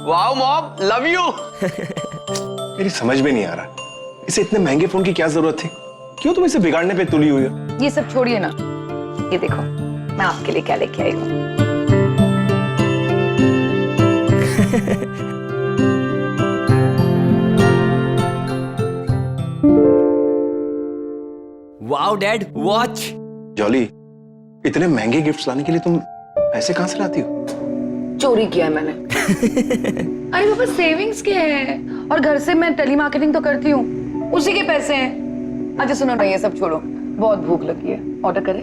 Wow mom, love you. मेरी समझ में नहीं आ रहा, इसे इतने महंगे फोन की क्या जरूरत थी? क्यों तुम इसे बिगाड़ने पे तुली हुई हो? ये सब छोड़िए ना, ये देखो मैं आपके लिए क्या लेके आई हूँ। Wow dad, watch. जॉली, इतने महंगे गिफ्ट्स लाने के लिए तुम पैसे कहां से लाती हो? चोरी किया है मैंने। अरे पापा, सेविंग्स के हैं और घर से मैं टेली मार्केटिंग तो करती हूँ, उसी के पैसे हैं। अच्छा सुनो ना, ये सब छोड़ो, बहुत भूख लगी है, ऑर्डर करें?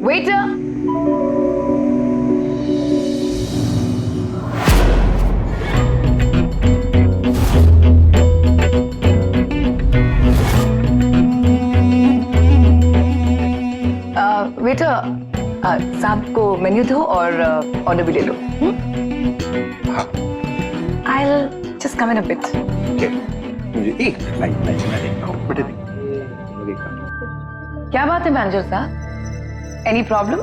वेटर। वेटर, साहब को मेन्यू दो और ऑर्डर भी ले लो। हाँ। I'll just come in a bit. Okay. मुझे एक लाइट मैं देखता हूँ। बटे क्या बात है मैनेजर साहब? Any problem?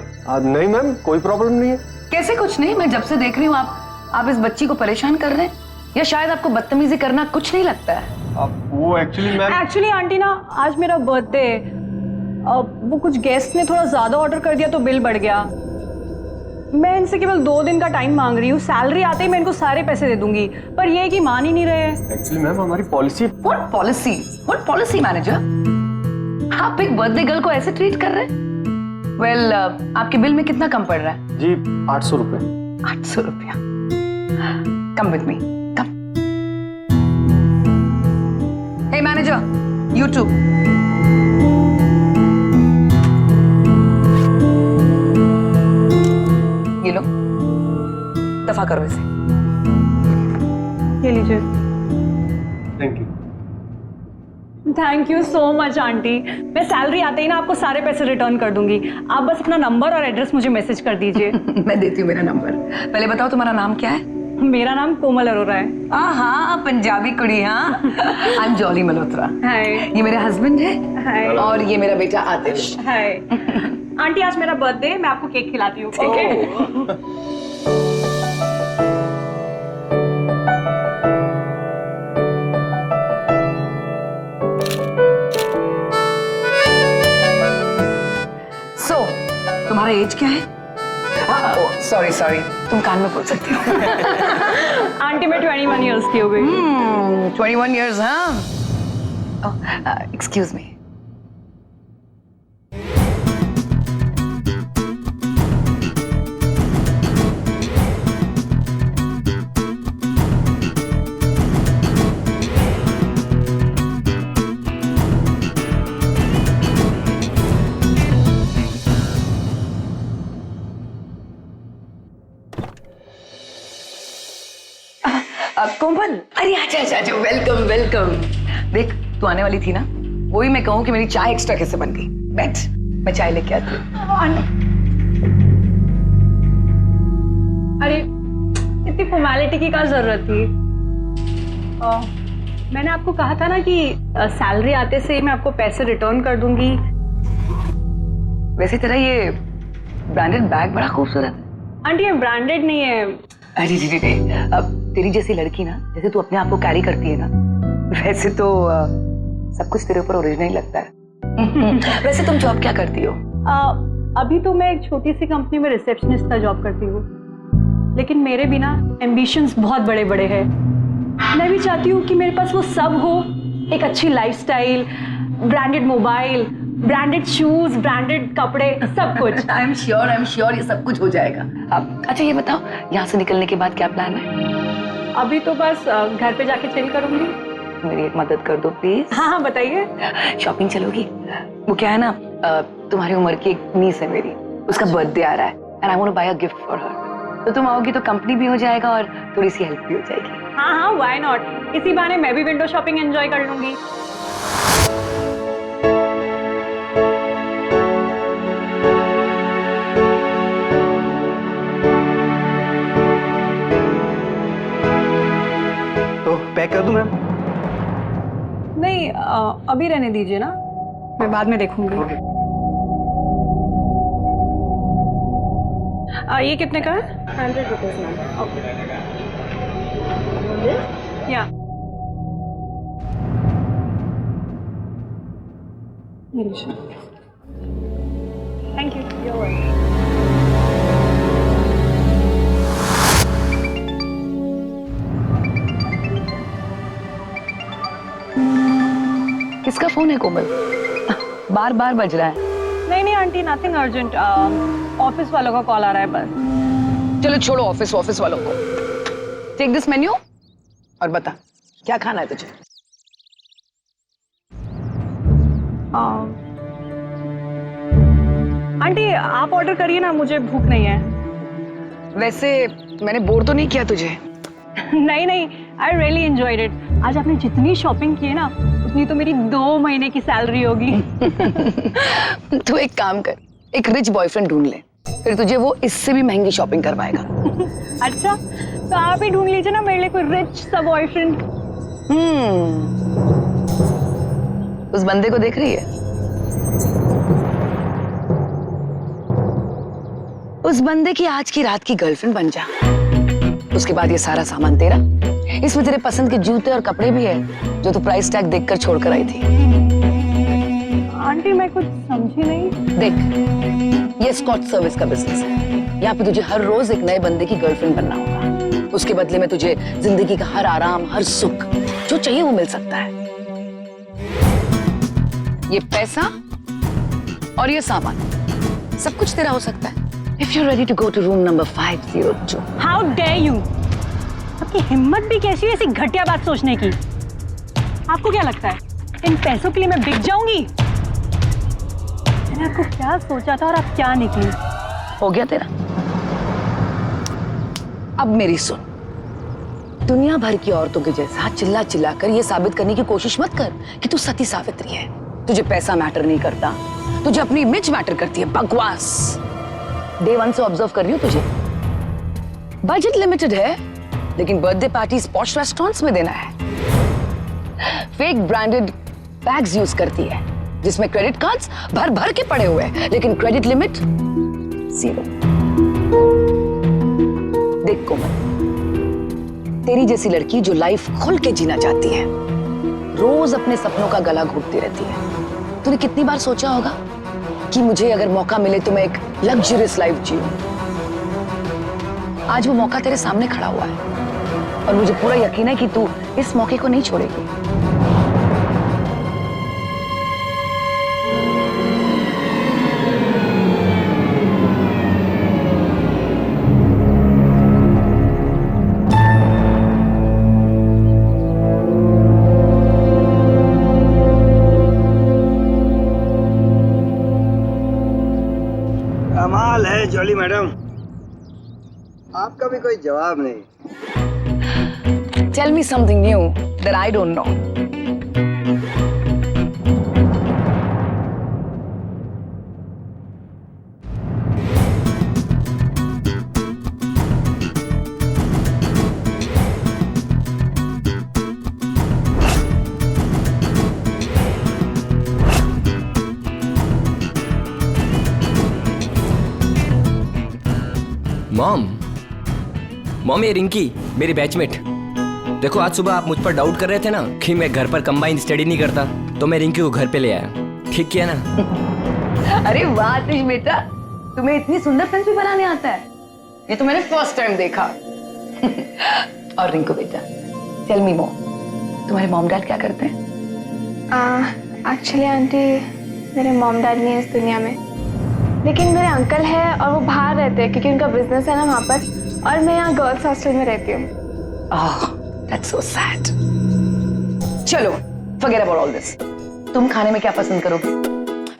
नहीं मैम, कोई प्रॉब्लम नहीं है। कैसे कुछ नहीं? मैं जब से देख रही हूँ आप इस बच्ची को परेशान कर रहे हैं, या शायद आपको बदतमीजी करना कुछ नहीं लगता है? वो एक्चुअली आंटी ना, आज मेरा बर्थडे है। वो कुछ गेस्ट ने थोड़ा ज्यादा ऑर्डर कर दिया तो बिल बढ़ गया। मैं इनसे केवल 2 दिन का टाइम मांग रही हूँ, सैलरी आते ही मैं इनको सारे पैसे दे दूंगी, पर ये है कि मान ही नहीं रहे हैं। एक्चुअली मैम हमारी policy. What policy? What policy manager? आप एक बर्थडे गर्ल को ऐसे ट्रीट कर रहे हैं? वेल, आपके बिल में कितना कम पड़ रहा है? जी 800 रुपए। 800 रुपया। Come with me, come. Hey manager, YouTube. ये लो, दफा करो इसे। ये लीजिए। Thank you. Thank you so much aunty. मैं सैलरी आते ही ना आपको सारे पैसे रिटर्न कर दूंगी। आप बस अपना नंबर और एड्रेस मुझे मैसेज कर दीजिए। मैं देती हूँ मेरा नंबर। पहले बताओ तुम्हारा नाम क्या है? मेरा नाम कोमल अरोरा है। हाँ, पंजाबी कुड़ी। हाँ, आई एम जॉली मल्होत्रा। हाय। ये मेरे हस्बैंड है। हाय। और ये मेरा बेटा आतिश। हाय। आंटी, आज मेरा बर्थडे है, मैं आपको केक खिलाती हूँ, ठीक है? सो तुम्हारा एज क्या है? सॉरी सॉरी, तुम कान में बोल सकती हो। आंटी मैं 21 इयर्स की हो गई। 21 इयर्स। हाँ, एक्सक्यूज मी। कोमल, अरे अच्छा, वेलकम वेलकम। देख, तू आने वाली थी ना, वही मैं कहूँ कि मेरी चाय एक्स्ट्रा कैसे बन गई। बैठ, मैं चाय लेके आती हूँ। अरे इतनी फॉर्मेलिटी की क्या जरूरत थी? मैंने आपको कहा था ना कि सैलरी आते से ही मैं आपको पैसे रिटर्न कर दूंगी। वैसे तेरा ये ब्रांडेड बैग बड़ा खूबसूरत है। आंटी ये ब्रांडेड नहीं है। अरे जी, अब तेरी जैसी लड़की ना, जैसे तू अपने आप को कैरी करती है ना, वैसे तो सब कुछ तेरे ऊपर ओरिजिनल ही लगता है। वैसे तुम जॉब क्या करती हो? अभी तो मैं एक छोटी सी कंपनी में रिसेप्शनिस्ट का जॉब करती हूँ, लेकिन मेरे भी ना एम्बिशंस बहुत बड़े बड़े हैं। मैं भी चाहती हूँ कि मेरे पास वो सब हो, एक अच्छी lifestyle, branded mobile, branded shoes, branded कपड़े, सब कुछ। आई एम श्योर ये सब कुछ हो जाएगा। अब अच्छा ये बताओ, यहाँ से निकलने के बाद क्या प्लान है? अभी तो बस घर पे जाके चिल करूंगी। मेरी एक मदद कर दो प्लीज। हाँ बताइए। शॉपिंग चलोगी? वो क्या है ना, तुम्हारी उम्र की एक नीस है मेरी, उसका बर्थडे आ रहा है and I want to buy a gift for her. तो तुम आओगी तो कंपनी भी हो जाएगा और थोड़ी सी हेल्प भी हो जाएगी। हाँ, व्हाई नॉट। इसी बहाने मैं भी विंडो शॉपिंग एंजॉय कर लूंगी। तो पैक कर दूं मैम? नहीं, अभी रहने दीजिए ना, मैं बाद में देखूंगी। ये कितने का है? 100 rupees मैम। ओके या थैंक यू। किसका फोन है कोमल? बार बार बज रहा है। नहीं आंटी, नथिंग अर्जेंट। ऑफिस वालों का कॉल आ रहा है बस। चलो छोड़ो ऑफिस वालों को। टेक दिस मेन्यू और बता क्या खाना है तुझे। आंटी आप ऑर्डर करिए ना, मुझे भूख नहीं है। वैसे मैंने बोर तो नहीं किया तुझे? नहीं, आई रियली एंजॉयड इट। आज आपने जितनी शॉपिंग की है ना, उतनी तो मेरी 2 महीने की सैलरी होगी। तू एक काम कर, एक रिच बॉयफ्रेंड ढूंढ ले, फिर तुझे वो इससे भी महंगी शॉपिंग करवाएगा। अच्छा, तो आप ही ढूंढ लीजिए ना मेरे लिए कोई रिच सा बॉयफ्रेंड। उस बंदे को देख रही है? उस बंदे की आज की रात की गर्लफ्रेंड बन जा। उसके बाद ये सारा सामान तेरा। इसमें तेरे पसंद के जूते और कपड़े भी है जो तू प्राइस टैग देखकर छोड़कर आई थी। आंटी मैं कुछ समझी नहीं। देख, ये स्कॉच सर्विस का बिजनेस है। यहाँ पे तुझे हर रोज एक नए बंदे की गर्लफ्रेंड बनना होगा। उसके बदले में तुझे जिंदगी का हर आराम, हर सुख जो चाहिए वो मिल सकता है। ये पैसा और ये सामान सब कुछ तेरा हो सकता है। If you're ready to go to room number 502. How dare you? आपकी हिम्मत भी कैसी है ऐसी घटिया बात सोचने की? आपको क्या लगता है इन पैसों के लिए मैं बिक जाऊंगी? मैंने आपको क्या सोचा था और आप क्या निकली? हो गया तेरा? अब मेरी सुन, दुनिया भर की औरतों के जैसा चिल्ला चिल्ला कर ये साबित करने की कोशिश मत कर कि तू सती सावित्री है। तुझे पैसा मैटर नहीं करता, तुझे अपनी इमेज मैटर करती है। बकवास। डे 1 से ऑब्जर्व कर रही हूँ तुझे। बजट लिमिटेड है, लेकिन बर्थडे पार्टीज पॉश रेस्टोरेंट्स में देना है। फेक ब्रांडेड बैग्स यूज करती है जिसमें क्रेडिट कार्ड्स भर भर के पड़े हुए हैं, लेकिन क्रेडिट लिमिट 0। देख कोमल, तेरी जैसी लड़की जो लाइफ खुल के जीना चाहती है, रोज अपने सपनों का गला घोटती रहती है। तूने कितनी बार सोचा होगा कि मुझे अगर मौका मिले तो मैं एक लग्जरियस लाइफ जीऊं। आज वो मौका तेरे सामने खड़ा हुआ है और मुझे पूरा यकीन है कि तू इस मौके को नहीं छोड़ेगी। कमाल है जॉली मैडम, आपका भी कोई जवाब नहीं। Tell me something new that I don't know. Mom ये रिंकी मेरी बैचमेट। देखो आज सुबह आप मुझ पर डाउट कर रहे थे ना कि मैं घर पर कंबाइंड स्टडी नहीं करता, तो मैं रिंकी को घर पे ले आया। ठीक किया ना? अरे वाह आतिश बेटा, तुम्हें इतनी सुंदर पेंसिल बनाने आता है? ये तो मैंने फर्स्ट टाइम देखा। और रिंकू बेटा, टेल मी मोर, तुम्हारे मॉम डैड क्या करते हैं? एक्चुअली आंटी मेरे मॉम डैड नहीं है इस दुनिया में, लेकिन मेरे अंकल है और वो बाहर रहते हैं क्योंकि उनका बिजनेस है ना वहाँ पर, और मैं यहाँ गर्ल्स हॉस्टल में रहती हूँ। Oh, that's so sad. चलो, forget about all this. तुम खाने में क्या पसंद करोगे?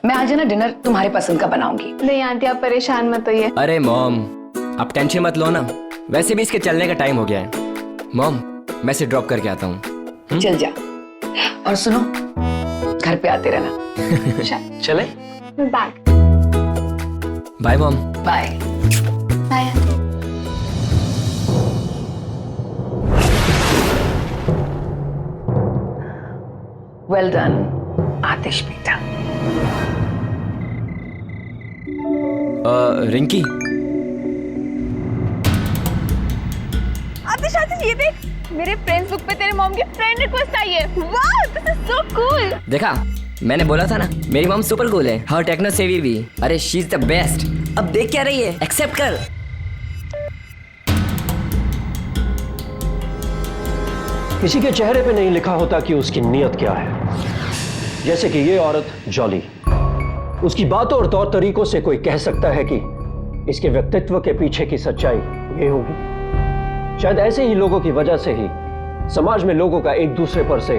मैं आज ना डिनर तुम्हारे पसंद का बनाऊंगी। नहीं आंटी आप परेशान मत होइए। अरे मॉम आप टेंशन मत लो ना, वैसे भी इसके चलने का टाइम हो गया है। मॉम मैं इसे ड्रॉप करके आता हूँ। चल जा, और सुनो घर पे आते रहना। चले back. Bye mom. Bye. Bye. Well done Atish बेटा। रिंकी ये देख, मेरे फ्रेंड्स बुक पे तेरे मॉम की फ्रेंड रिक्वेस्ट आई है। Wow, this is so cool. देखा, मैंने बोला था ना, मेरी मॉम सुपर कूल है। हर टेक्नो सेवी भी। अरे शी इज द बेस्ट। अब देख क्या रही है, एक्सेप्ट कर। किसी के चेहरे पे नहीं लिखा होता कि उसकी नीयत क्या है। जैसे कि ये औरत जॉली, उसकी बातों और तौर तरीकों से कोई कह सकता है कि इसके व्यक्तित्व के पीछे की सच्चाई ये होगी। शायद ऐसे ही लोगों की वजह से ही समाज में लोगों का एक दूसरे पर से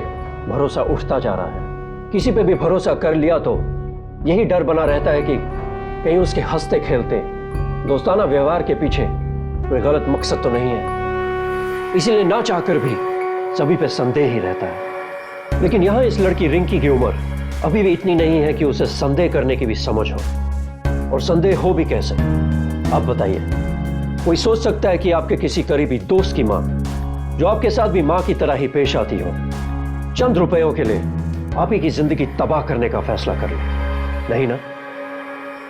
भरोसा उठता जा रहा है। किसी पे भी भरोसा कर लिया तो यही डर बना रहता है कि कहीं उसके हंसते खेलते दोस्ताना व्यवहार के पीछे कोई गलत मकसद तो नहीं है। इसीलिए ना चाहकर भी सभी पे संदेह ही रहता है। लेकिन यहां इस लड़की रिंकी की उम्र अभी भी इतनी नहीं है कि उसे संदेह करने की भी समझ हो। और संदेह हो भी कैसे, आप बताइए। कोई सोच सकता है कि आपके किसी करीबी दोस्त की मां, जो आपके साथ भी मां की तरह ही पेश आती हो, चंद रुपयों के लिए आप ही की जिंदगी तबाह करने का फैसला कर ले? नहीं ना।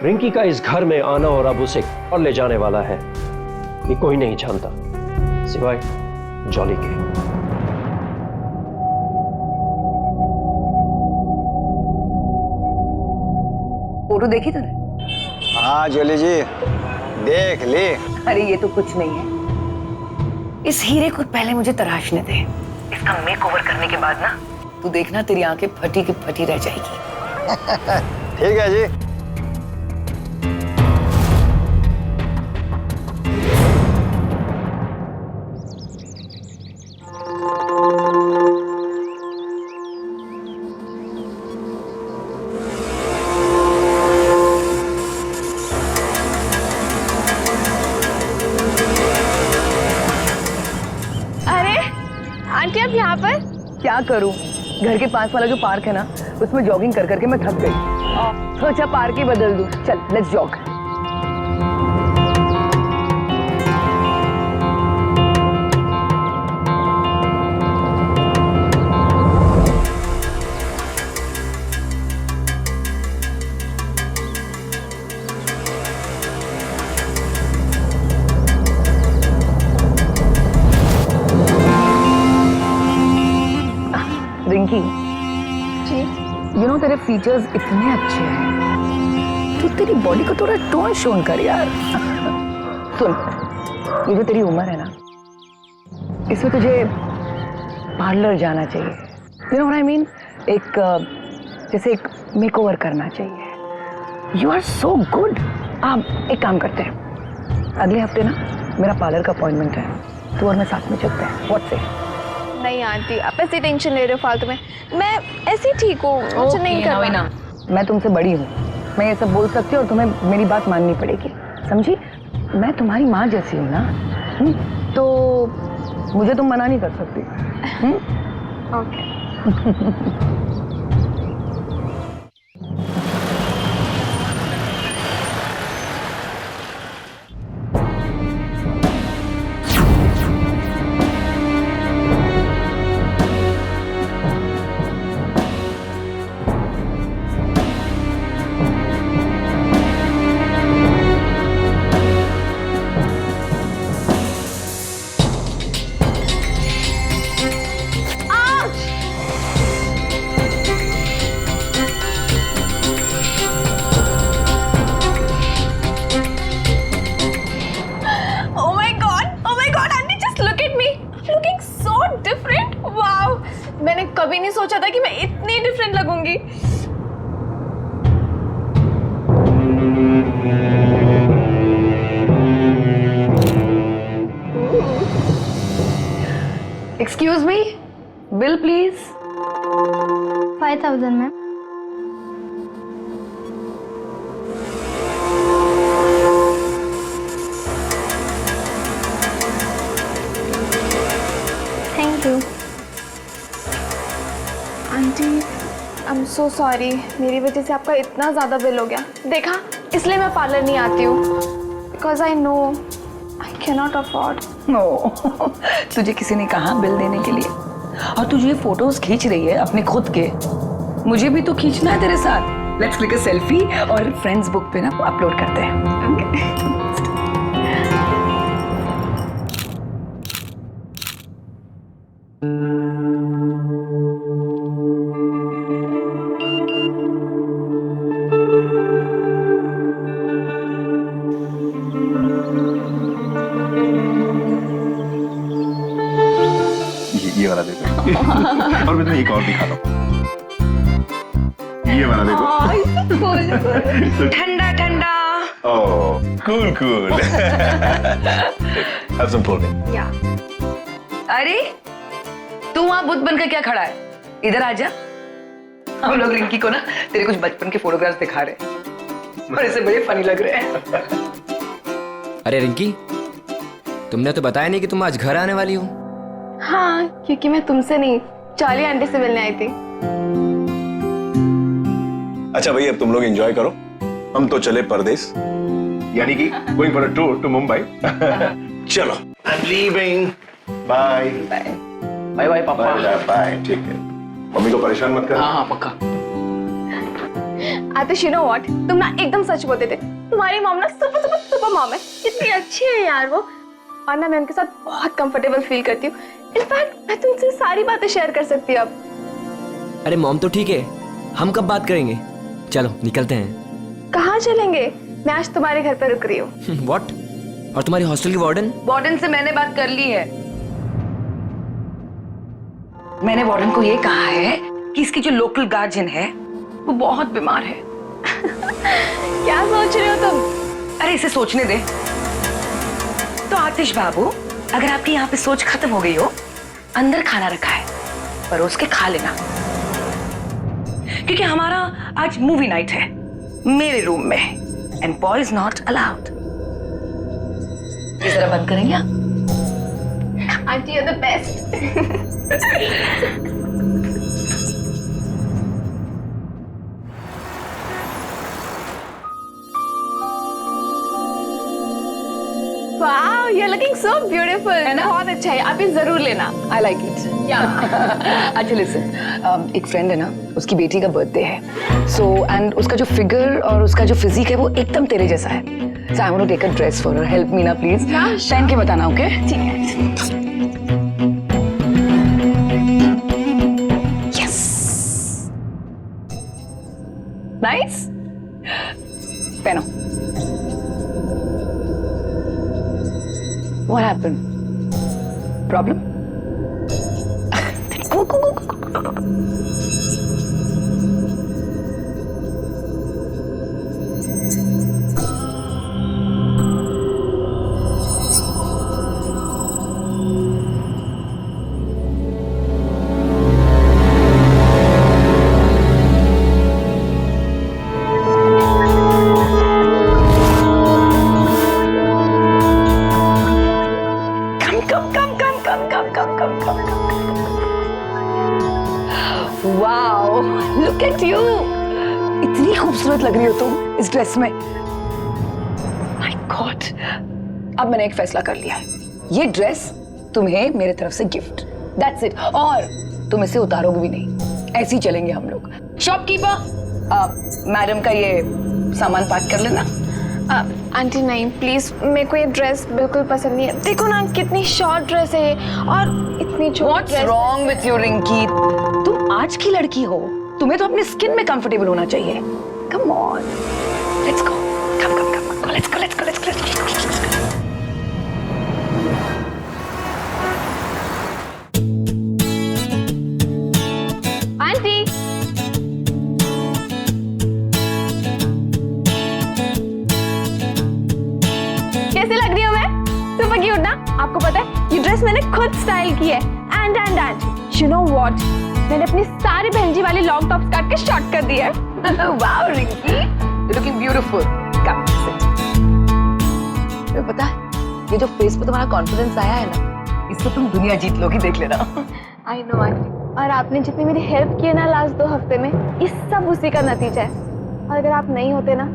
रिंकी का इस घर में आना और अब उसे और ले जाने वाला है, ये कोई नहीं जानता सिवाय जॉली के। फोटो देखी तूने? हाँ जोली जी, देख ली। अरे ये तो कुछ नहीं है। इस हीरे को पहले मुझे तराशने दे। इसका मेकओवर करने के बाद ना, तू देखना तेरी आंखें फटी की फटी रह जाएगी। ठीक है जी। अरे आंटी, आप यहाँ पर? क्या करूं? घर के पास वाला जो पार्क है ना, उसमें जॉगिंग कर करके मैं थक गई। सोचा पार्क ही बदल दूं। चल let's jog. Rinki, ji. You know तेरे फीचर्स इतने अच्छे हैं, तू तेरी बॉडी को थोड़ा टोन शोन कर यार। सुन, ये जो तेरी उम्र है ना, इसमें तुझे पार्लर जाना चाहिए। You know what I mean? एक जैसे एक मेकओवर करना चाहिए। You are so good. आप एक काम करते हैं, अगले हफ्ते ना मेरा पार्लर का अपॉइंटमेंट है, तू और मैं साथ में चलते हैं। व्हाट से? नहीं आंटी, आप ऐसी टेंशन ले रहे हो फालतू में। मैं ऐसी ठीक हूँ, मुझे नहीं करना। मैं तुमसे बड़ी हूँ, मैं ये सब बोल सकती हूँ और तुम्हें मेरी बात माननी पड़ेगी, समझी? मैं तुम्हारी माँ जैसी हूँ ना, तो मुझे तुम मना नहीं कर सकती। ओके। मैंने कभी नहीं सोचा था कि मैं इतनी डिफरेंट लगूंगी। Excuse me, bill please. 5000 ma'am. Thank you aunty. I am so sorry, मेरी वजह से आपका इतना ज़्यादा बिल हो गया। देखा, इसलिए मैं पार्लर नहीं आती हूँ, because I know I can not afford. No, तुझे किसी ने कहा बिल देने के लिए? और तुझे ये फोटोज खींच रही है अपने खुद के, मुझे भी तो खींचना है तेरे साथ। लेट्स क्लिक अ सेल्फी और फ्रेंड्स बुक पे ना अपलोड करते हैं। ये वाला दे दो। और मैं तुम्हें एक और दिखाता हूँ। ये वाला दे दो। ठंडा ठंडा। Oh, cool cool. Have some cold drink. अरे तू वहां बुद्ध बनकर क्या खड़ा है? इधर आ जा। हम लोग रिंकी को ना तेरे कुछ बचपन के फोटोग्राफ्स दिखा रहे हैं और इसे बड़े फनी लग रहे हैं। अरे रिंकी, तुमने तो बताया नहीं कि तुम आज घर आने वाली हो। हाँ, क्योंकि मैं तुमसे नहीं जॉली आंटी से मिलने आई थी। अच्छा भाई, अब तुम लोग एंजॉय करो, हम तो चले परदेस, यानी कि going for a tour to Mumbai. चलो, I am leaving. Bye bye bye पापा। बाय, ठीक है। मम्मी को परेशान मत कर। हाँ पक्का। आतिश, यू नो व्हाट, तुम ना एकदम सच बोलते थे। तुम्हारी मॉम ना सुपर सुपर सुपर मॉम है, इतनी अच्छी है यार वो। और ना मैं उनके साथ बहुत कंफर्टेबल फील करती हूँ। इनफैक्ट मैं तुमसे सारी बातें शेयर कर सकती हूँ अब। अरे मॉम तो ठीक है, हम कब बात करेंगे? चलो निकलते हैं। कहाँ चलेंगे? मैं आज तुम्हारे घर पर रुक रही हूँ। व्हाट? और तुम्हारी हॉस्टल की वार्डन से मैंने बात कर ली है। मैंने वार्डन को ये कहा है कि इसकी जो लोकल गार्जियन है वो बहुत बीमार है। क्या सोच रहे हो तुम? अरे इसे सोचने दे। तो आतिश बाबू, अगर आपकी यहाँ पे सोच खत्म हो गई हो, अंदर खाना रखा है, परोस के खा लेना, क्योंकि हमारा आज मूवी नाइट है मेरे रूम में, एंड बॉयज नॉट अलाउड। इस तरह बंद करेंगे आप? Aunty, you're the best. Wow, you're looking so beautiful. है ना? बहुत अच्छा है, आप ये जरूर लेना। I like it. अच्छा listen, एक फ्रेंड है ना, उसकी बेटी का बर्थडे है, so and उसका जो फिगर और उसका जो फिजिक है वो एकदम तेरे जैसा है, so I want to take a dress for her. Help me ना please. पहन के बताना, okay? ठीक है। Yes. Nice. पहनो। What happened? Problem? Go, go, go, go, go, go. Wow, look at you, इतनी खूबसूरत लग रही हो तुम इस ड्रेस में। माय गॉड, अब मैंने एक फैसला कर लिया है, ये ड्रेस तुम्हें मेरे तरफ से गिफ्ट, दैट्स इट। और तुम इसे उतारोगे भी नहीं, ऐसे ही चलेंगे हम लोग। शॉपकीपर, मैडम का ये सामान पैक कर लेना। आंटी नहीं, प्लीज, मेरे को ये ड्रेस बिल्कुल पसंद नहीं है। देखो ना कितनी शॉर्ट ड्रेस है ये, और इतनी छोटी What's dress. wrong with you, Rinki? तुम आज की लड़की हो, तुम्हें तो अपनी स्किन में कंफर्टेबल होना चाहिए। Come on, let's go. Come, come, come, come. Let's go, let's go, let's go, let's go. Aunty, कैसे लग रही हूँ मैं? सुपर क्यूट ना? आपको पता है ये ड्रेस मैंने खुद स्टाइल की है। एंड यू नो व्हाट, मैंने अपनी सारी बहनजी वाली लॉन्ग टॉप्स काट के शॉर्ट कर दी है। Wow, Rinki, you're looking beautiful. Come, sit. तुम्हें पता है, ये जो फेस पे तुम्हारा कॉन्फिडेंस आया है ना, इससे तुम दुनिया जीत लोगी, देख लेना। आई नो आंटी, और आपने जितनी मेरी हेल्प की है ना लास्ट 2 हफ्ते में, ये सब उसी का नतीजा है। और अगर आप नहीं होते ना,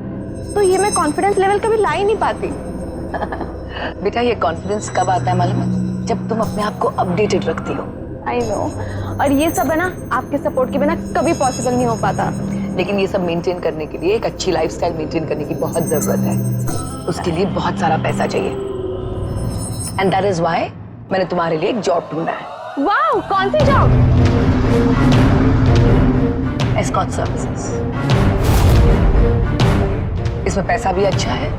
तो ये मैं कॉन्फिडेंस लेवल कभी ला ही नहीं पाती। बेटा, ये कॉन्फिडेंस कब आता है मालूम है? जब तुम अपने आप को अपडेटेड रखती हो। आई नो, और ये सब है ना आपके सपोर्ट के बिना कभी पॉसिबल नहीं हो पाता। लेकिन ये सब मेंटेन करने के लिए, एक अच्छी लाइफस्टाइल मेंटेन करने की बहुत जरूरत है, उसके लिए बहुत सारा पैसा चाहिए। एंड दैट इज व्हाई मैंने तुम्हारे लिए एक जॉब ढूंढा है। वाओ, कौन सी जॉब? Escort services. इसमें पैसा भी अच्छा है।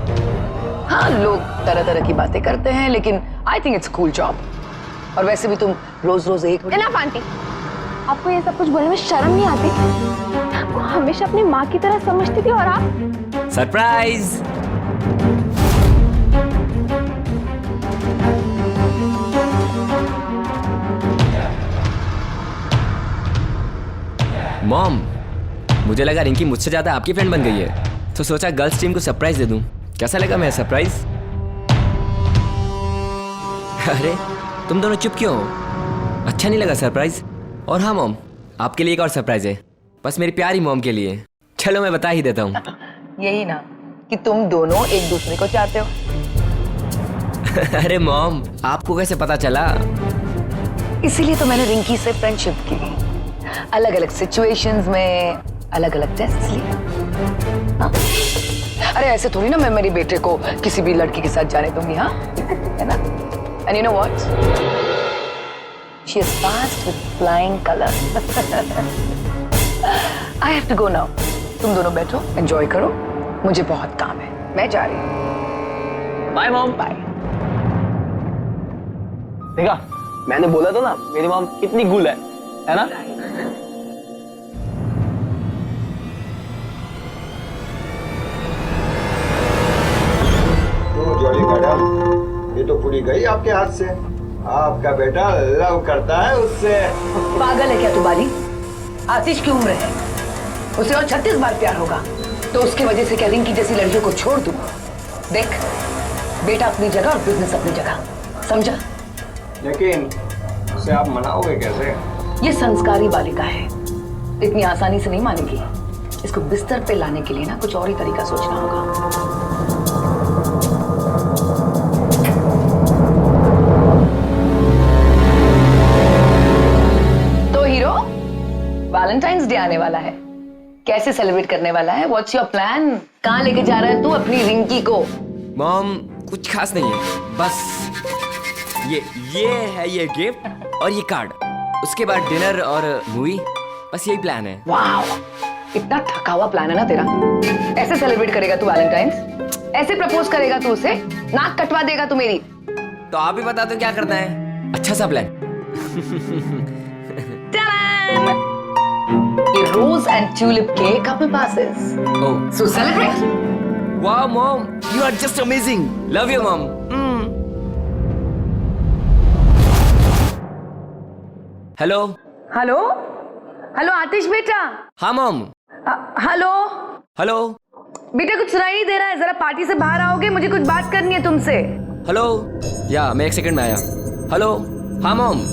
हाँ, लोग तरह तरह की बातें करते हैं, लेकिन I think it's cool job. और वैसे भी तुम रोज रोज एक इनफ आंटी, आपको ये सब कुछ बोलने में शर्म नहीं आती? मैं आपको हमेशा अपनी माँ की तरह समझती थी और आप सरप्राइज। मॉम, मुझे लगा रिंकी मुझसे ज्यादा आपकी फ्रेंड बन गई है, तो सोचा गर्ल्स टीम को सरप्राइज दे दूं। कैसा लगा मेरा सरप्राइज? अरे तुम दोनों चुप क्यों हो? अच्छा नहीं लगा सरप्राइज? और हाँ मॉम, आपके लिए एक और सरप्राइज है, बस मेरी प्यारी मॉम के लिए। चलो मैं बता ही देता हूँ। यही ना कि तुम दोनों एक दूसरे को चाहते हो। अरे मॉम, आपको कैसे पता चला? इसीलिए तो मैंने रिंकी से फ्रेंडशिप की। अलग अलग सिचुएशंस में अलग अलग टेस्ट लिए। हाँ? अरे ऐसे थोड़ी ना मैं मेरी बेटे को किसी भी लड़की के साथ जाने दूंगी। हाँ, है ना? And you know what, she is fast with flying colours. I have to go now. तुम दोनों बैठो, एंजॉय करो, मुझे बहुत काम है, मैं जा रही हूँ। Bye mom. बाय। देखा, मैंने बोला था ना मेरी मॉम कितनी कूल है ना? तो जॉली मैडम, ये तो पूरी गई आपके हाथ से। आपका बेटा लव करता है उससे। पागल है क्या तू बाली? आतिश की उम्र है, उसे और 36 बार प्यार होगा, तो उसकी वजह से क्या रिंकी जैसी लड़कियों को छोड़ दूं? देख, बेटा अपनी जगह और बिजनेस अपनी जगह, समझा? लेकिन उसे आप मनाओगे कैसे? ये संस्कारी बालिका है, इतनी आसानी से नहीं मानेगी। इसको बिस्तर पे लाने के लिए ना कुछ और ही तरीका सोचना होगा। तो हीरो, वैलेंटाइंस डे आने वाला है, कैसे सेलिब्रेट करने वाला है? What's your plan? कहाँ लेके जा रहा है तू अपनी रिंकी को? मॉम, कुछ खास नहीं है, बस ये है ये गिफ्ट और ये कार्ड, उसके बाद डिनर और मूवी, बस यही प्लान है। वाह, इतना थका हुआ प्लान है ना तेरा। ऐसे सेलिब्रेट करेगा तू वैलेंटाइंस? ऐसे प्रपोज करेगा तू उसे? नाक कटवा देगा तू मेरी? तो आप ही बता दो क्या करना है? अच्छा सा प्लान। ये रोज एंड ट्यूलिप के couple passes. Oh, so celebrate. वाह mom, you are just amazing. Love you mom. Hello. Hello, hello Atish बेटा। हाँ मॉम। Hello hello. बेटा, कुछ सुनाई नहीं दे रहा है, जरा पार्टी से बाहर आओगे? मुझे कुछ बात करनी है तुमसे। हेलो। या मैं 1 सेकंड में आया। हेलो। हाँ mom.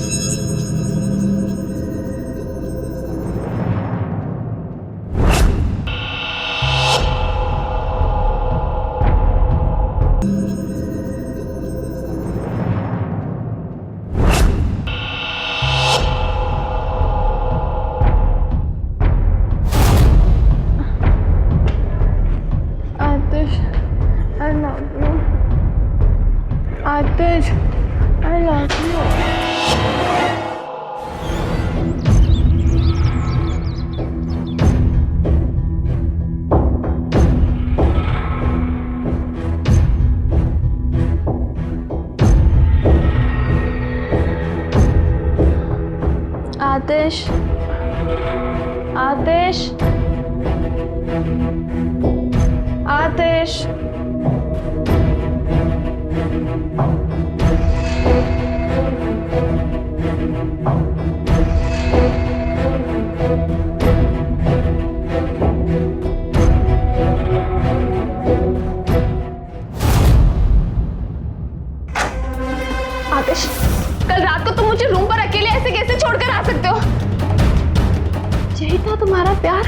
Aatish, I love you. Aatish, I love you. Aatish, Aatish, Aatish. Aatish, कल रात को तुम मुझे रूम पर अकेले ऐसे कैसे छोड़कर आ सकते हो? यही था तुम्हारा प्यार?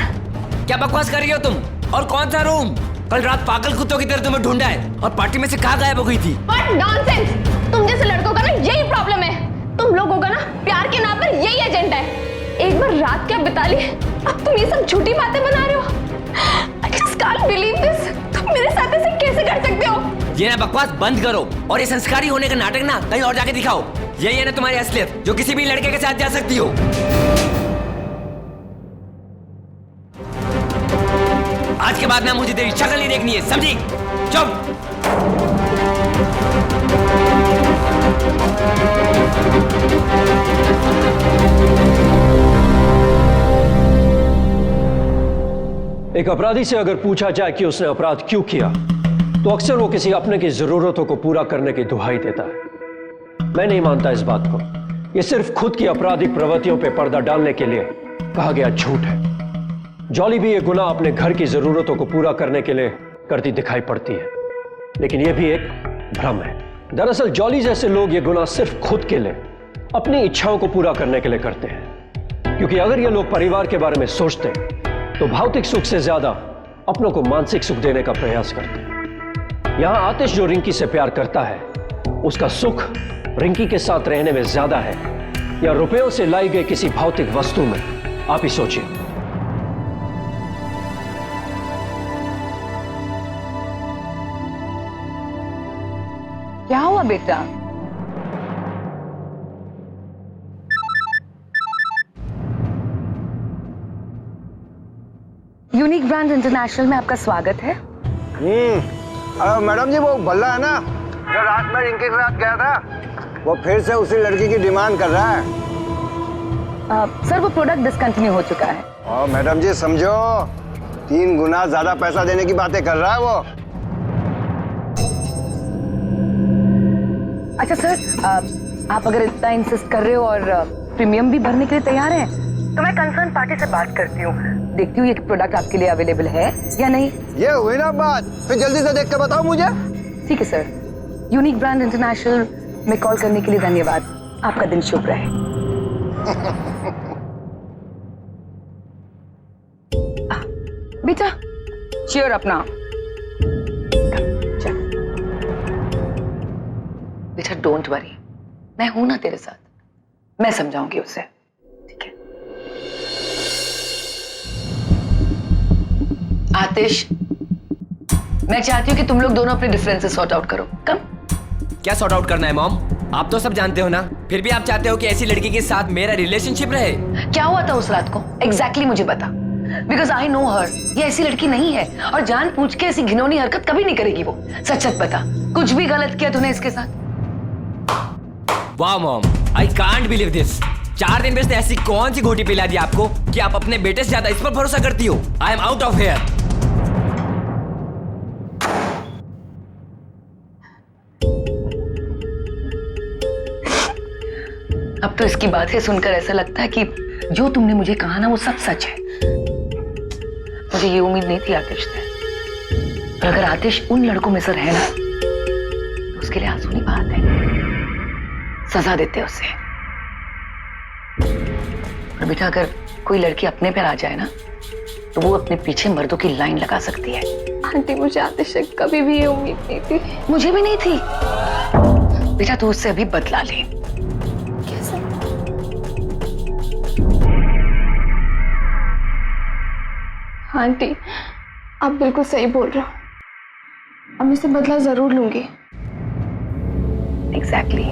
क्या बकवास कर रही हो तुम? और कौन सा रूम? कल रात पागल कुत्तों की तरह तुम्हें ढूंढा है और पार्टी में से कहाँ गायब हो गई थी? What nonsense! तुम जैसे लड़कों का ना यही प्रॉब्लम है। तुम लोगों का ना प्यार के नाम पर यही एजेंडा है। एक बार रात क्या बिता ली, अब तुम ये सब झूठी बातें बना रहे हो। I just can't believe this. तुम मेरे साथ ऐसे कैसे कर सकते हो? ये ना बकवास बंद करो और ये संस्कारी होने का नाटक ना कहीं और जाके दिखाओ। यही है ना तुम्हारी असलियत, जो किसी भी लड़के के साथ जा सकती हो। आज के बाद ना मुझे तेरी शक्ल नहीं देखनी है, समझी? चुप। एक अपराधी से अगर पूछा जाए कि उसने अपराध क्यों किया, तो अक्सर वो किसी अपने की जरूरतों को पूरा करने की दुहाई देता है। मैं नहीं मानता इस बात को। यह सिर्फ खुद की आपराधिक प्रवृत्तियों पर पर्दा डालने के लिए कहा गया झूठ है। जॉली भी यह गुनाह अपने घर की जरूरतों को पूरा करने के लिए करती दिखाई पड़ती है, लेकिन यह भी एक भ्रम है। दरअसल जॉली जैसे लोग ये गुनाह सिर्फ खुद के लिए, अपनी इच्छाओं को पूरा करने के लिए करते हैं। क्योंकि अगर ये लोग परिवार के बारे में सोचते तो भौतिक सुख से ज्यादा अपनों को मानसिक सुख देने का प्रयास करते हैं। यहां आतिश जो रिंकी से प्यार करता है, उसका सुख रिंकी के साथ रहने में ज्यादा है या रुपयों से लाई गई किसी भौतिक वस्तु में? आप ही सोचिए। क्या हुआ बेटा? यूनिक ब्रांड इंटरनेशनल में आपका स्वागत है। मैडम जी, वो बल्ला है ना जो रात में रिंकी के साथ गया था, वो फिर से उसी लड़की की डिमांड कर रहा है। सर, वो प्रोडक्ट डिसकंटिन्यू हो चुका है। और मैडम जी समझो, 3 गुना ज्यादा पैसा देने की बातें कर रहा है वो। अच्छा सर, आप अगर इतना इंसिस्ट कर रहे हो और प्रीमियम भी भरने के लिए तैयार हैं, तो मैं कंसर्न पार्टी से बात करती हूँ, देखती हूँ ये प्रोडक्ट आपके लिए अवेलेबल है या नहीं। ये हुई ना बात, फिर जल्दी से देख कर बताओ मुझे। ठीक है सर। यूनिक ब्रांड इंटरनेशनल में कॉल करने के लिए धन्यवाद। आपका दिन शुभ रहे। बेटा चीयर अपना। बेटा डोंट वरी, मैं हूं ना तेरे साथ, मैं समझाऊंगी उसे। ठीक है आतिश, मैं चाहती हूँ कि तुम लोग दोनों अपने डिफरेंसेस सॉर्ट आउट करो। कम। क्या सॉर्ट आउट करना है मॉम? आप तो सब जानते हो ना, फिर भी आप चाहते हो कि ऐसी लड़की के साथ मेरा रिलेशनशिप रहे। क्या हुआ था उस रात को? एग्जैक्टली मुझे बता, बिकॉज आई नो हर। ये ऐसी लड़की नहीं है और जान पूछ के ऐसी घिनौनी हरकत कभी नहीं करेगी वो। सच सच बता, कुछ भी गलत किया तूने इसके साथ? वाह mom, I can't believe this. 4 दिन में से ऐसी कौन सी घोटी पिला दी आपको कि आप अपने बेटे से ज्यादा इस पर भरोसा करती हो? I am out of here. अब तो इसकी बातें सुनकर ऐसा लगता है कि जो तुमने मुझे कहा ना वो सब सच है। मुझे ये उम्मीद नहीं थी आतिश से। और अगर आतिश उन लड़कों में से रहे ना, तो उसके लिए आंसू नहीं बहाते, सजा देते उसे। और बेटा अगर कोई लड़की अपने पर आ जाए ना, तो वो अपने पीछे मर्दों की लाइन लगा सकती है। आंटी, मुझे आतिश से कभी भी ये उम्मीद नहीं थी। मुझे भी नहीं थी। बेटा तू उससे अभी बदला ले। कैसे? आंटी, आप बिल्कुल सही बोल रहे हो। अब मैं इससे बदला जरूर लूंगी। एग्जैक्टली।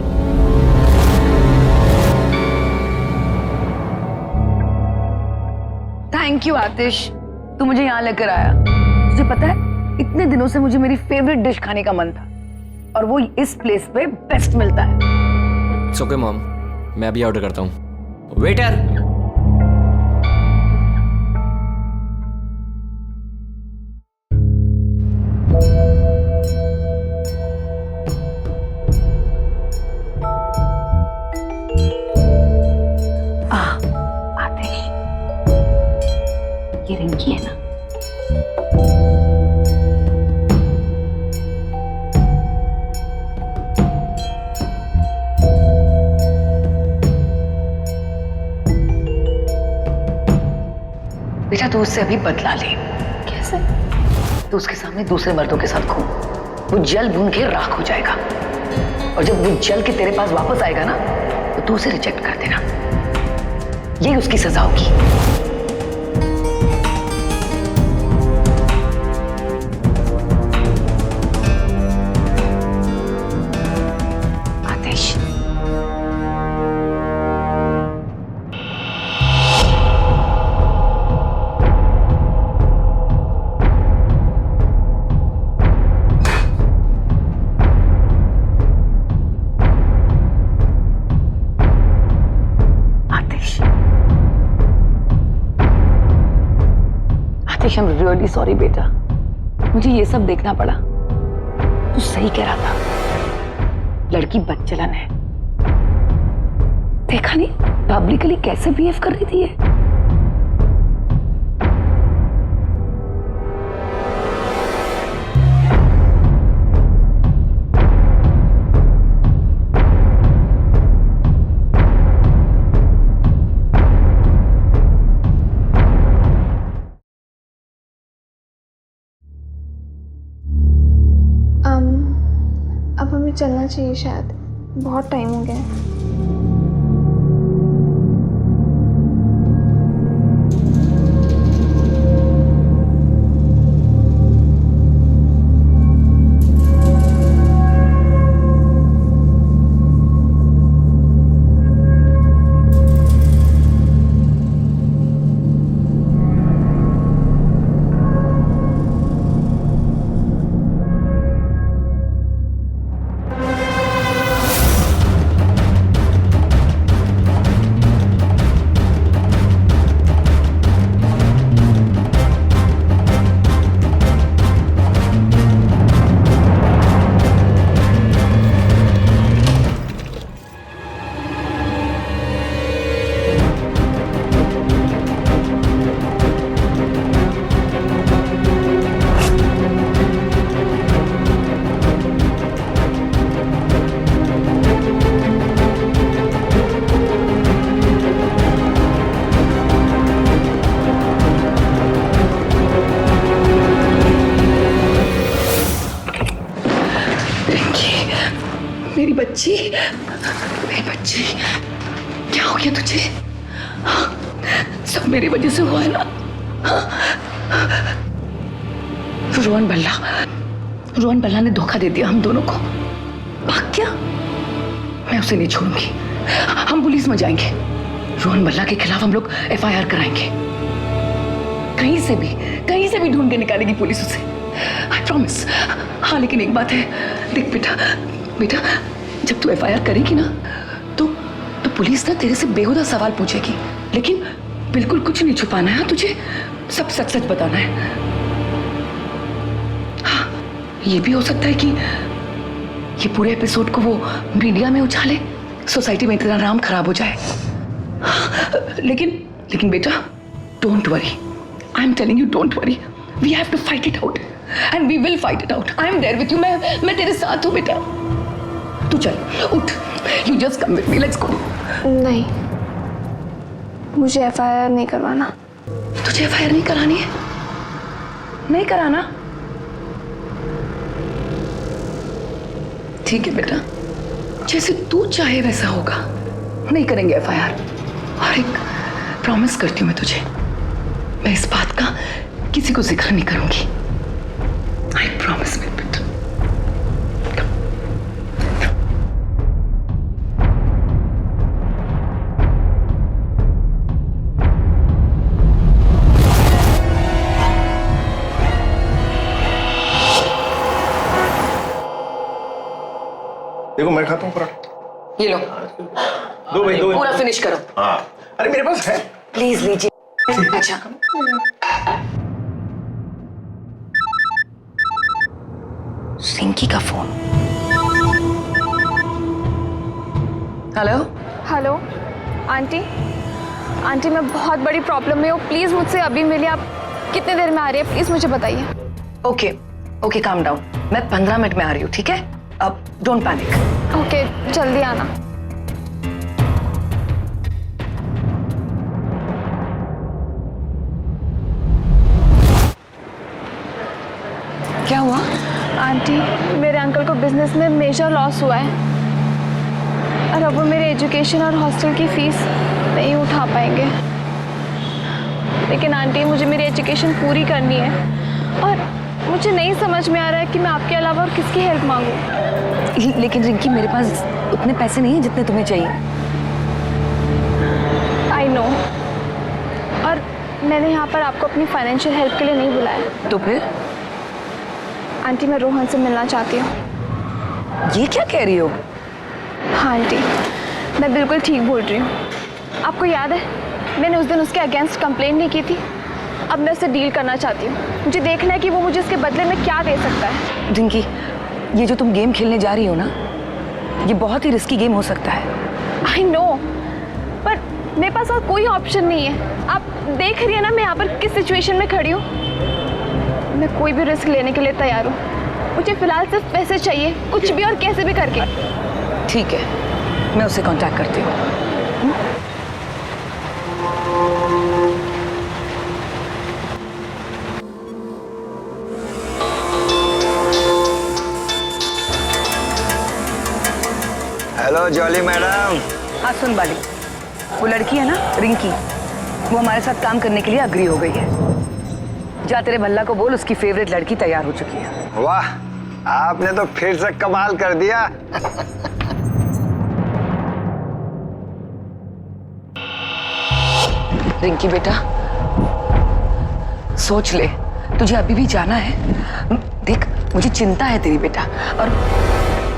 थैंक यू आतिश, तू मुझे यहाँ लेकर आया। तुझे पता है, इतने दिनों से मुझे मेरी फेवरेट डिश खाने का मन था और वो इस प्लेस पे बेस्ट मिलता है। इट्स ओके मॉम, मैं अभी ऑर्डर करता हूँ। वेटर। आतिश, ये रिंकी है ना? बेटा तू उससे अभी बदला ले। कैसे? तू उसके सामने दूसरे मर्दों के साथ घूम, वो जल भून के राख हो जाएगा। और जब वो जल के तेरे पास वापस आएगा ना, तो तू उसे रिजेक्ट कर देना। यही उसकी सजा होगी। आतिश, रियली सॉरी बेटा, मुझे ये सब देखना पड़ा। तू सही कह रहा था, लड़की बदचलन है। देखा नहीं पब्लिकली कैसे बिहेव कर रही थी ये। अब हमें चलना चाहिए शायद, बहुत टाइम हो गया है। मेरी बच्ची, क्या हो गया तुझे? सब मेरी वजह से हुआ है ना? रोहन बल्ला ने धोखा दे दिया हम दोनों को। भाग गया? मैं उसे नहीं छोड़ूंगी। हम पुलिस में जाएंगे। रोहन बल्ला के खिलाफ हम लोग FIR कराएंगे। कहीं से भी ढूंढ के निकालेगी पुलिस उसे, आई प्रॉमिस। हाँ लेकिन एक बात है, देख बेटा जब तू FIR करेगी ना तो पुलिस ना तेरे से बेहुदा सवाल पूछेगी, लेकिन बिल्कुल कुछ नहीं छुपाना है। तुझे सब सच बताना है। हाँ ये भी हो सकता है कि ये पूरे एपिसोड को वो मीडिया में उछाले, सोसाइटी में तेरा नाम खराब हो जाए। हाँ, लेकिन बेटा don't worry, I am telling you don't worry, we have to fight it out and we will fight it out. I am there with you, मैं तेरे साथ हूँ बेटा। तू चल उठ, you just come with me, let's go. नहीं, मुझे FIR नहीं करवाना। तुझे FIR नहीं करानी है? नहीं कराना? ठीक है बेटा, जैसे तू चाहे वैसा होगा। नहीं करेंगे FIR। और एक प्रॉमिस करती हूँ मैं तुझे, मैं इस बात का किसी को जिक्र नहीं करूंगी। आई प्रॉमिस मी बेटा। देखो मैं खाता हूँ पराठा। ये लो, दो भाई, दो पूरा फिनिश करो। हाँ अरे मेरे पास है। प्लीज लीजिए। अच्छा रिंकी का फोन। हेलो आंटी मैं बहुत बड़ी प्रॉब्लम में हूँ, प्लीज मुझसे अभी मिलिए। आप कितने देर में आ रही है, प्लीज मुझे बताइए। ओके काम डाउन, मैं 15 मिनट में आ रही हूँ, ठीक है? अब डोंट पैनिक। ओके जल्दी आना। क्या हुआ? आंटी मेरे अंकल को बिजनेस में मेजर लॉस हुआ है और अब वो मेरे एजुकेशन और हॉस्टल की फीस नहीं उठा पाएंगे। लेकिन आंटी मुझे मेरी एजुकेशन पूरी करनी है और मुझे नहीं समझ में आ रहा है कि मैं आपके अलावा और किसकी हेल्प मांगूं। लेकिन रिंकी मेरे पास उतने पैसे नहीं हैं जितने तुम्हें चाहिए। आई नो, और मैंने यहाँ पर आपको अपनी फाइनेंशियल हेल्प के लिए नहीं बुलाया। तो फिर? आंटी मैं रोहन से मिलना चाहती हूँ। ये क्या कह रही हो? हाँ आंटी मैं बिल्कुल ठीक बोल रही हूँ। आपको याद है मैंने उस दिन उसके अगेंस्ट कंप्लेंट नहीं की थी अब मैं उससे डील करना चाहती हूँ। मुझे देखना है कि वो मुझे उसके बदले में क्या दे सकता है। रिंकी, ये जो तुम गेम खेलने जा रही हो ना, ये बहुत ही रिस्की गेम हो सकता है। आई नो, पर मेरे पास और कोई ऑप्शन नहीं है। आप देख रही है ना मैं यहाँ पर किस सिचुएशन में खड़ी हूँ। मैं कोई भी रिस्क लेने के लिए तैयार हूँ। मुझे फिलहाल सिर्फ पैसे चाहिए, कुछ भी और कैसे भी करके। ठीक है, मैं उससे कांटेक्ट करती हूँ। Hello jolly madam. हाँ सुन बाली, वो लड़की है ना रिंकी, वो हमारे साथ काम करने के लिए अग्री हो गई है। जा तेरे भल्ला को बोल उसकी फेवरेट लड़की तैयार हो चुकी है। वाह, आपने तो फिर से कमाल कर दिया। रिंकी बेटा, सोच ले, तुझे अभी भी जाना है। देख, मुझे चिंता है तेरी बेटा, और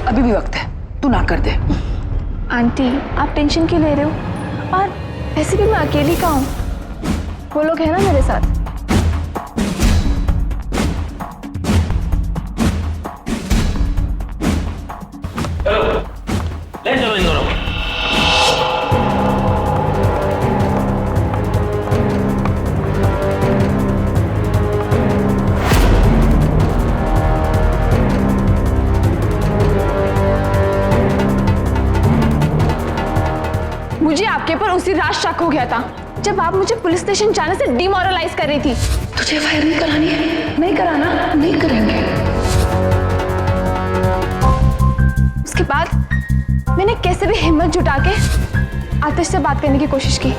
अभी भी वक्त है, तू ना कर दे। आंटी, आप टेंशन क्यों ले रहे हो? और वैसे भी मैं अकेली कहाँ हूँ, वो लोग हैं ना मेरे साथ। ले चलो इन दोनों को। मुझे आपके ऊपर उसी रात शक हो गया था जब आप मुझे पुलिस स्टेशन जाने से डिमोरलाइज कर रही थी। तुझे फायर नहीं करानी है? नहीं कराना, नहीं करेंगे। उसके बाद मैंने कैसे भी हिम्मत जुटा के आतिश से बात करने की कोशिश की,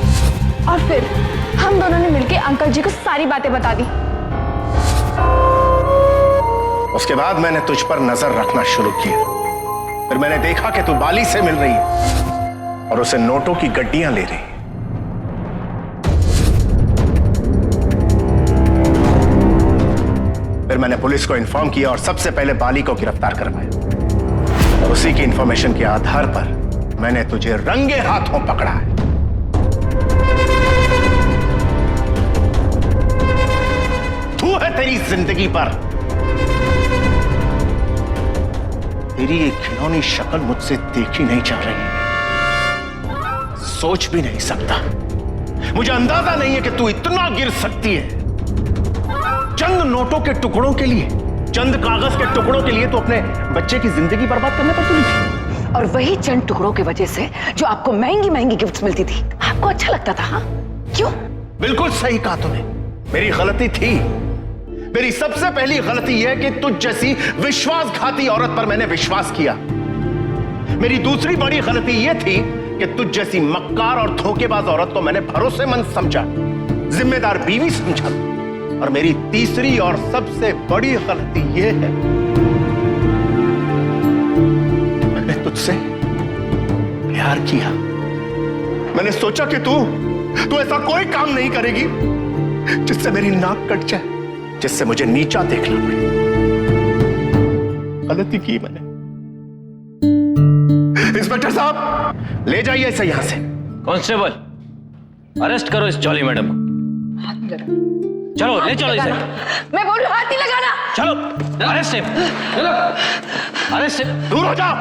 और फिर हम दोनों ने मिलकर अंकल जी को सारी बातें बता दी। उसके बाद मैंने तुझ पर नजर रखना शुरू किया। फिर मैंने देखा कि तू बाली से मिल रही है और उसे नोटों की गड्डियां ले रही है। फिर मैंने पुलिस को इन्फॉर्म किया और सबसे पहले बाली को गिरफ्तार करवाया, और उसी की इंफॉर्मेशन के आधार पर मैंने तुझे रंगे हाथों पकड़ा है। तू है तेरी जिंदगी पर। तेरी एक खिलौनी शक्ल मुझसे देखी नहीं जा रही है, सोच भी नहीं सकता। मुझे अंदाजा नहीं है कि तू इतना गिर सकती है। चंद नोटों के टुकड़ों के लिए, चंद कागज के टुकड़ों के लिए तो अपने बच्चे की जिंदगी बर्बाद करने पर तुली थी। और वही चंद टुकड़ों की वजह से जो आपको महंगी महंगी गिफ्ट्स मिलती थी, आपको अच्छा लगता था। हाँ, क्यों? बिल्कुल सही कहा तूने। मेरी गलती थी। मेरी सबसे पहली गलती यह कि तुझ जैसी विश्वासघाती औरत पर मैंने विश्वास किया। मेरी दूसरी बड़ी गलती यह थी कि तुझ जैसी मक्कार और धोखेबाज औरत को मैंने भरोसेमंद समझा, जिम्मेदार बीवी समझा। और मेरी तीसरी और सबसे बड़ी गलती यह है, मैंने तुझसे प्यार किया। मैंने सोचा कि तू ऐसा कोई काम नहीं करेगी जिससे मेरी नाक कट जाए, जिससे मुझे नीचा देखना पड़े। गलती की मैंने। इंस्पेक्टर साहब, ले जाइए इसे यहां से। कांस्टेबल, अरेस्ट करो इस जॉली मैडम को। चलो ले चलो इसे। मैं बोल रहा हूं, हाथ नहीं लगाना। चलो अरेस्ट है, अरेस्ट है। दूर हो जाओ।